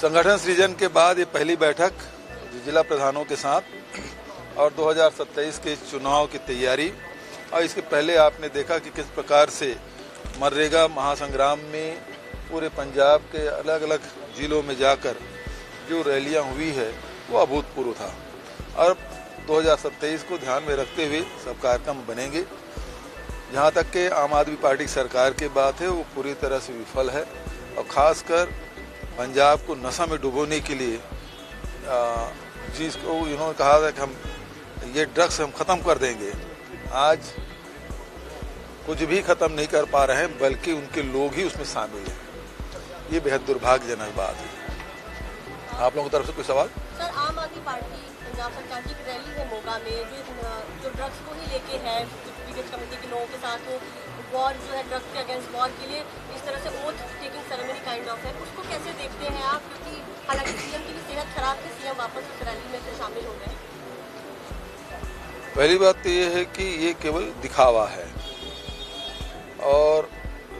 संगठन सृजन के बाद ये पहली बैठक जिला प्रधानों के साथ और 2027 के चुनाव की तैयारी, और इसके पहले आपने देखा कि किस प्रकार से मनरेगा महासंग्राम में पूरे पंजाब के अलग अलग जिलों में जाकर जो रैलियां हुई है वो अभूतपूर्व था। और 2027 को ध्यान में रखते हुए सब कार्यक्रम बनेंगे। जहां तक के आम आदमी पार्टी सरकार की बात है वो पूरी तरह से विफल है, और खासकर पंजाब को नशा में डुबोने के लिए जिसको इन्होंने कहा था कि हम ये ड्रग्स हम खत्म कर देंगे, आज कुछ भी खत्म नहीं कर पा रहे हैं, बल्कि उनके लोग ही उसमें शामिल हैं। ये बेहद दुर्भाग्यजनक बात है। आप लोगों की तरफ से कोई सवाल? सर, आम आदमी पार्टी पंजाब सरकार की रैली है मोगा में जो ड्रग्स को ही लेके है, विगत कमेटी के लोगों के साथ वॉर जो है ड्रग्स के अगेंस्ट वॉर के लिए इस तरह से oath taking ceremony kind of है, उसको कैसे देखते हैं आप? क्योंकि हालांकि सीएम की भी सेहत खराब थी, सीएम वापस उस रैली में से शामिल हो गए। पहली बात तो ये है कि ये केवल दिखावा है, और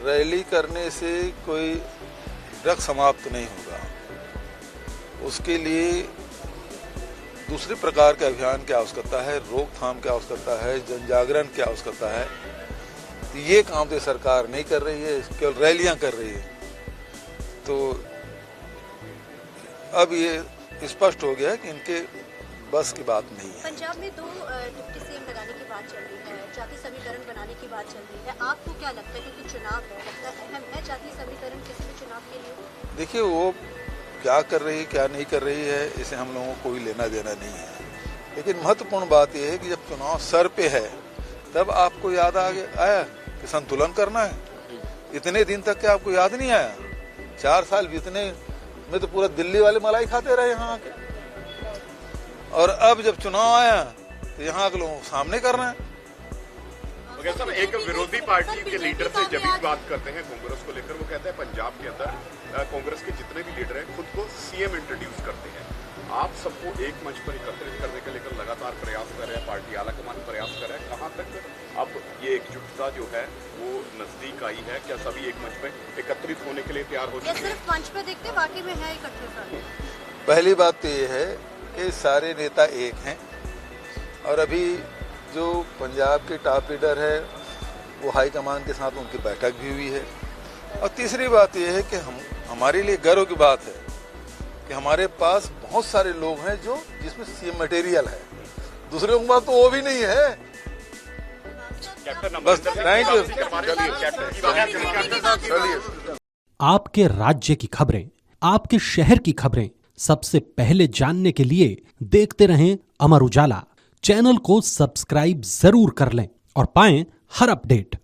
रैली करने से कोई ड्रग समाप्त नहीं होगा। उसके लिए दूसरे प्रकार के अभियान की आवश्यकता है, रोकथाम की आवश्यकता है, जन जागरण की आवश्यकता है। तो ये काम तो सरकार नहीं कर रही है, केवल रैलियां कर रही है। तो अब ये स्पष्ट हो गया है कि इनके बस की बात नहीं है। पंजाब में 2 डिप्टी सीएम लगाने की बात चल रही है, जाति समीकरण बनाने की बात चल रही है। आपको क्या लगता है कि चुनाव है, लगता है अहम है जाति समीकरण किसी भी चुनाव के लिए? देखिए, वो क्या कर रही है क्या नहीं कर रही है इसे हम लोगों को कोई लेना देना नहीं है, लेकिन महत्वपूर्ण बात यह है कि जब चुनाव सर पे है तब आपको याद आया कि संतुलन करना है। इतने दिन तक क्या आपको याद नहीं आया? 4 साल बीतने में तो पूरा दिल्ली वाले मलाई खाते रहे यहाँ आके, और अब जब चुनाव आया तो यहाँ के लोगों को सामने करना है। मगर सर, एक विरोधी पार्टी के लीडर से जब भी बात करते हैं कांग्रेस को लेकर, वो कहते हैं पंजाब के अंदर कांग्रेस के जितने भी लीडर हैं खुद को सीएम इंट्रोड्यूस करते हैं। आप सबको एक मंच पर एकत्रित करने के लेकर लगातार प्रयास कर रहे हैं, पार्टी आलाकमान प्रयास कर रहे हैं। कहाँ तक अब ये एकजुटता जो है वो नजदीक आई है? क्या सभी एक मंच पर एकत्रित होने के लिए तैयार हो चुके हैं? सिर्फ मंच पे देखते वाकई में है एकत्रित? पहली बात तो ये है कि सारे नेता एक हैं, और अभी जो पंजाब के टॉप लीडर है वो हाईकमान के साथ उनकी बैठक भी हुई है। और तीसरी बात यह है कि हमारे लिए गर्व की बात है कि हमारे पास बहुत सारे लोग हैं जो जिसमें सीएम मटेरियल है। दूसरे के पास तो वो भी नहीं है। बस थैंक यू। आपके राज्य की खबरें, आपके शहर की खबरें सबसे पहले जानने के लिए देखते रहें अमर उजाला। चैनल को सब्सक्राइब जरूर कर लें और पाएं हर अपडेट।